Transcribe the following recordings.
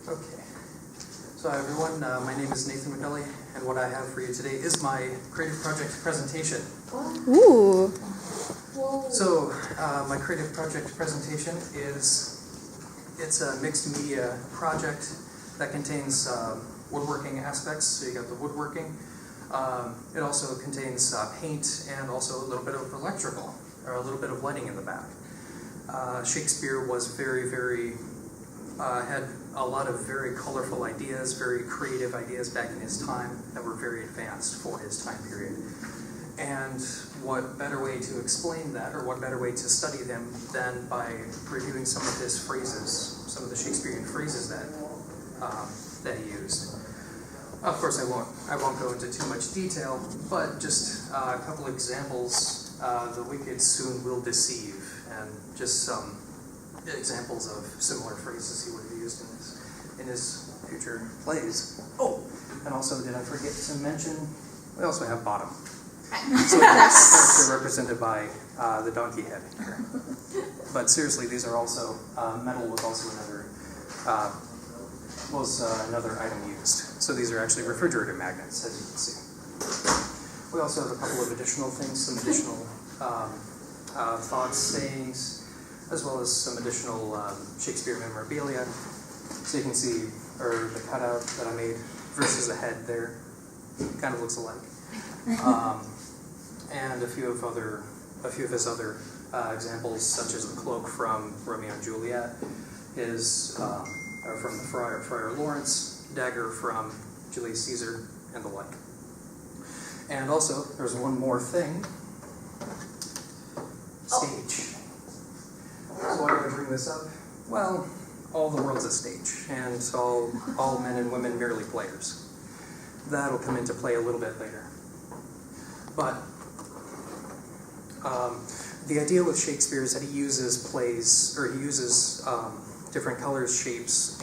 Okay. So hi everyone, my name is Nathan McCully, and what I have for you today is my creative project presentation. Ooh. So my creative project presentation it's a mixed media project that contains woodworking aspects. So you got the woodworking. It also contains paint and also a little bit of electrical, or a little bit of lighting in the back. Shakespeare was had a lot of very colorful ideas, very creative ideas back in his time that were very advanced for his time period. And what better way to explain that, or what better way to study them than by reviewing some of his phrases, some of the Shakespearean phrases that he used. Of course, I won't go into too much detail, but just a couple examples. The wicked soon will deceive, and just some examples of similar phrases he would have used in his future plays. Oh, and also, did I forget to mention, we also have Bottom. So they're represented by the donkey head here. But seriously, these are also, metal was also another item used. So these are actually refrigerator magnets, as you can see. We also have a couple of additional things, some additional thoughts, sayings, as well as some additional Shakespeare memorabilia. So you can see, or the cutout that I made versus the head there, kind of looks alike. And a few of his other examples, such as the cloak from Romeo and Juliet, from the Friar Lawrence, dagger from Julius Caesar, and the like. And also, there's one more thing. Stage. So why do I bring this up? Well, all the world's a stage, and all men and women merely players. That'll come into play a little bit later. But the idea with Shakespeare is that he uses different colors, shapes,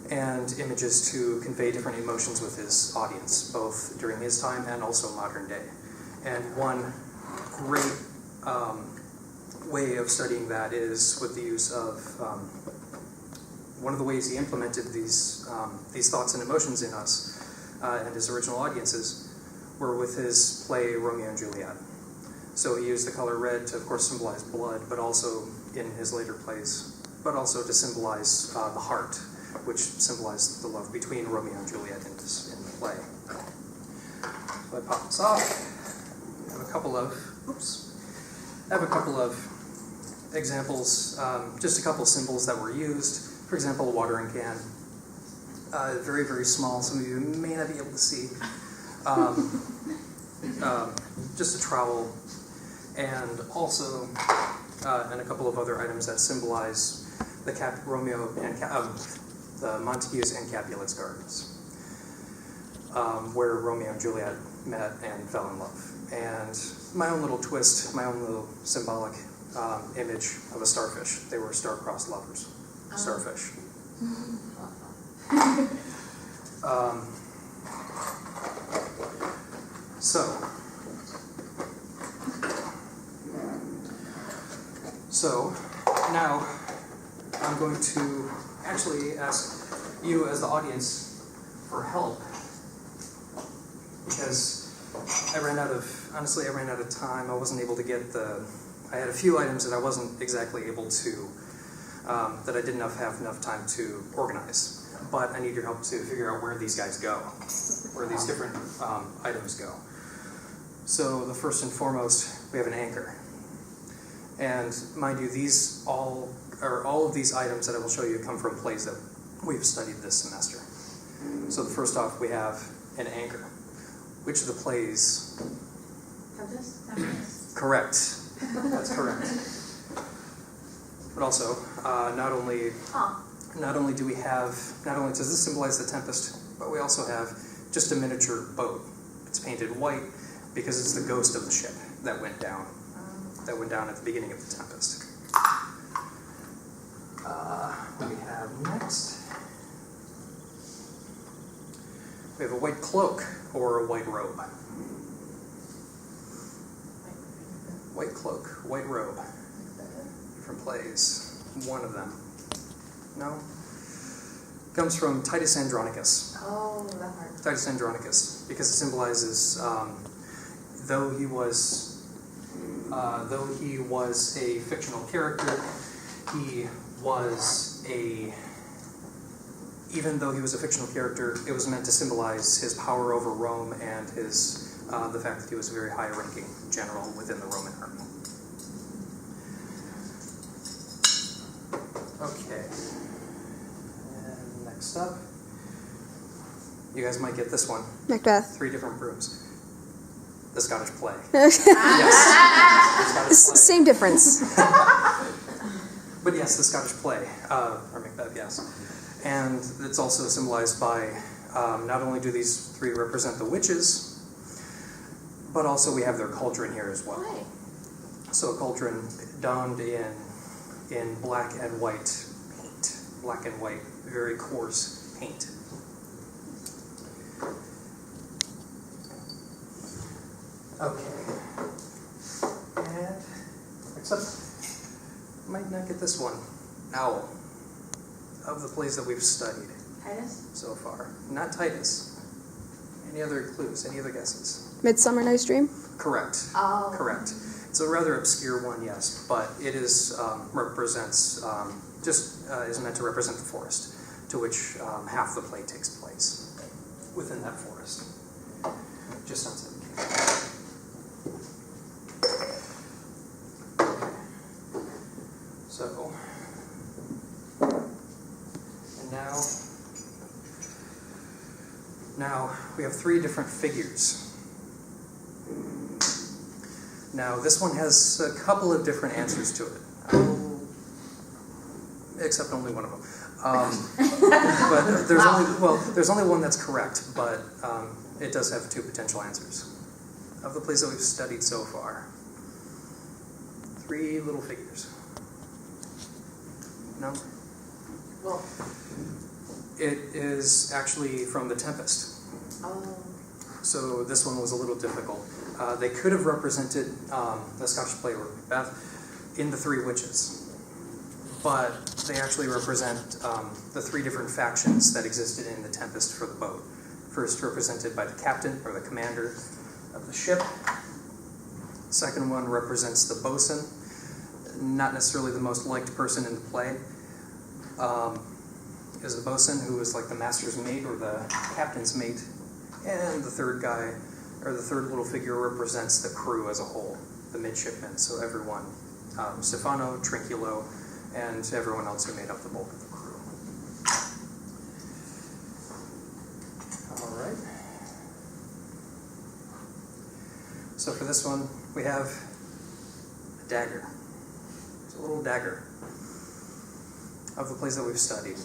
and images to convey different emotions with his audience, both during his time and also modern day. And one great way of studying that is with the use of one of the ways he implemented these thoughts and emotions in us and his original audiences were with his play Romeo and Juliet. So he used the color red to, of course, symbolize blood, but also in his later plays, but also to symbolize the heart, which symbolized the love between Romeo and Juliet in the play. So I pop this off. I have a couple of examples, just a couple of symbols that were used. For example, a watering can. Very, very small. Some of you may not be able to see. Just a trowel, and also and a couple of other items that symbolize the Romeo and the Montagues and Capulets gardens, where Romeo and Juliet met and fell in love. And my own little twist, my own little symbolic image of a starfish. They were star-crossed lovers. Starfish. So now I'm going to actually ask you as the audience for help, because I ran out of time. I wasn't able to get I had a few items that I wasn't exactly able to, that I didn't have enough time to organize. But I need your help to figure out where these guys go, where these different items go. So the first and foremost, we have an anchor. And mind you, all of these items that I will show you come from plays that we've studied this semester. So first off, we have an anchor. Which of the plays? Tempest? Correct. That's correct. But also, not only does this symbolize the Tempest, but we also have just a miniature boat. It's painted white because it's the ghost of the ship that went down at the beginning of the Tempest. What do we have next? We have a white cloak or a white robe. White cloak, white robe. Different plays. One of them. No? comes from Titus Andronicus. Oh, that part. Titus Andronicus, because it symbolizes, though he was a fictional character, even though he was a fictional character, it was meant to symbolize his power over Rome and the fact that he was a very high-ranking general within the Roman army. Okay. And next up, you guys might get this one. Macbeth. 3 different brooms. The Scottish play. Yes. The Scottish play. Same difference. But yes, the Scottish play, or Macbeth, yes. And it's also symbolized by, not only do these 3 represent the witches, but also we have their cauldron here as well. Why? So a cauldron donned in black and white paint. Black and white, very coarse paint. Okay. And next up, might not get this one. Owl. Of the plays that we've studied Titus? so far. Not Titus. Any other clues? Any other guesses? Midsummer Night's Dream? Correct. Oh. Correct. It's a rather obscure one, yes, but it is represents is meant to represent the forest, to which half the play takes place within that forest. Just outside the cave. So, and now we have 3 different figures. Now, this one has a couple of different answers to it, except only one of them. But there's only one that's correct, but it does have 2 potential answers. Of the plays that we've studied so far, 3 little figures. No? Well. It is actually from The Tempest. Oh. So this one was a little difficult. They could have represented the Scottish play or Macbeth in the 3 witches, but they actually represent the 3 different factions that existed in The Tempest for the boat. First represented by the captain or the commander of the ship. Second one represents the bosun, not necessarily the most liked person in the play. Is the bosun, who is like the master's mate or the captain's mate. And the third guy, or the third little figure, represents the crew as a whole, the midshipmen. So everyone, Stefano, Trinculo, and everyone else who made up the bulk of the crew. All right. So for this one, we have a dagger. It's a little dagger of the plays that we've studied.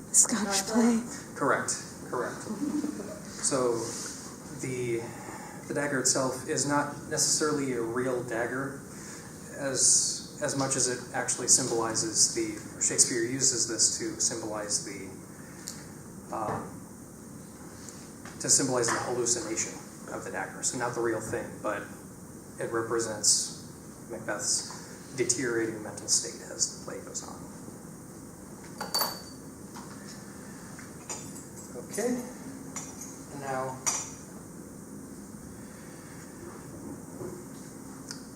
The Scottish play. Correct. So the dagger itself is not necessarily a real dagger, as much as it actually symbolizes Shakespeare uses this to symbolize the hallucination of the dagger. So not the real thing, but it represents Macbeth's deteriorating mental state as the play goes on. Okay, and now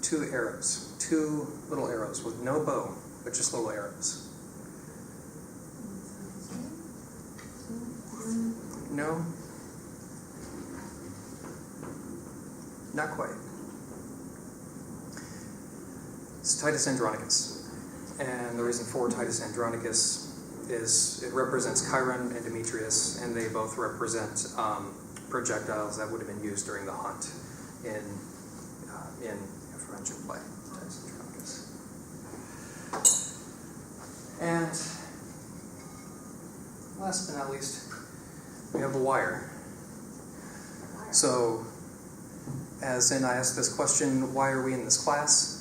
2 arrows, 2 little arrows with no bow, but just little arrows. No? Not quite. It's Titus Andronicus, and the reason for Titus Andronicus is it represents Chiron and Demetrius, and they both represent projectiles that would have been used during the hunt in aforementioned play, Titus Andronicus. And last but not least, we have a wire. So, as in I asked this question, why are we in this class?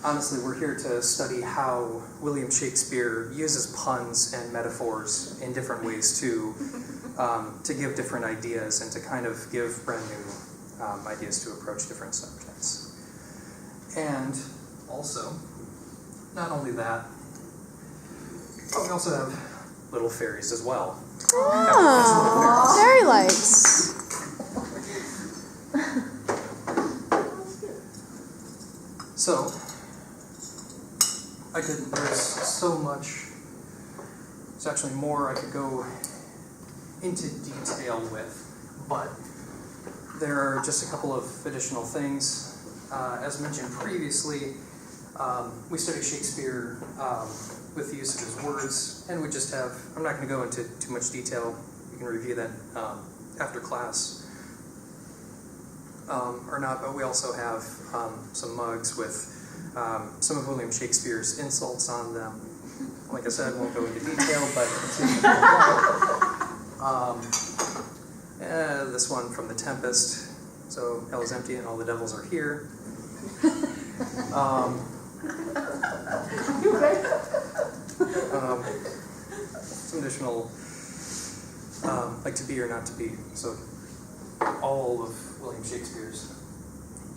Honestly, we're here to study how William Shakespeare uses puns and metaphors in different ways to give different ideas and to kind of give brand new ideas to approach different subjects. And also, not only that, but we also have little fairies as well. Oh, fairy lights. So, there's so much, there's actually more I could go into detail with, but there are just a couple of additional things. As mentioned previously, we study Shakespeare with the use of his words, and we just have, I'm not going to go into too much detail, you can review that after class or not, but we also have some mugs with some of William Shakespeare's insults on them. Like I said, I won't go into detail, but this one from The Tempest, so hell is empty and all the devils are here. Some additional, like To Be or Not to Be, so all of William Shakespeare's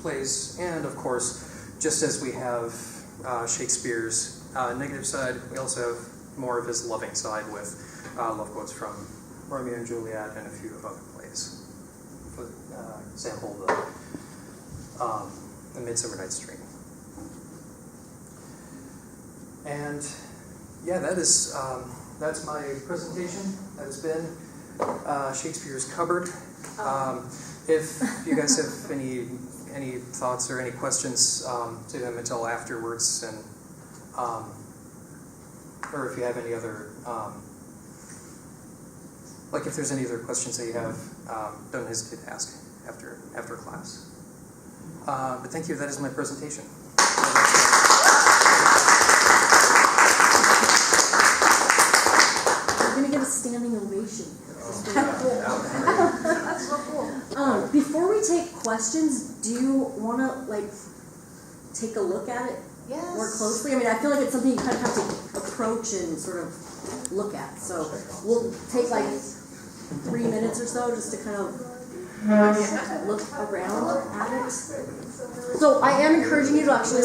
plays, and of course, just as we have Shakespeare's negative side, we also have more of his loving side with love quotes from Romeo and Juliet and a few other plays. For example, the Midsummer Night's Dream. And yeah, that's my presentation. That has been Shakespeare's Cubborde. If you guys have any thoughts or any questions to him until afterwards, and or if you have any other, like if there's any other questions that you have, don't hesitate to ask after class. But thank you. That is my presentation. We're going to get a standing ovation. That's so cool. Before we take questions, do you want to take a look at it Yes. more closely? I mean, I feel like it's something you kind of have to approach and sort of look at. So we'll take 3 minutes or so just to kind of look around at it. So I am encouraging you to actually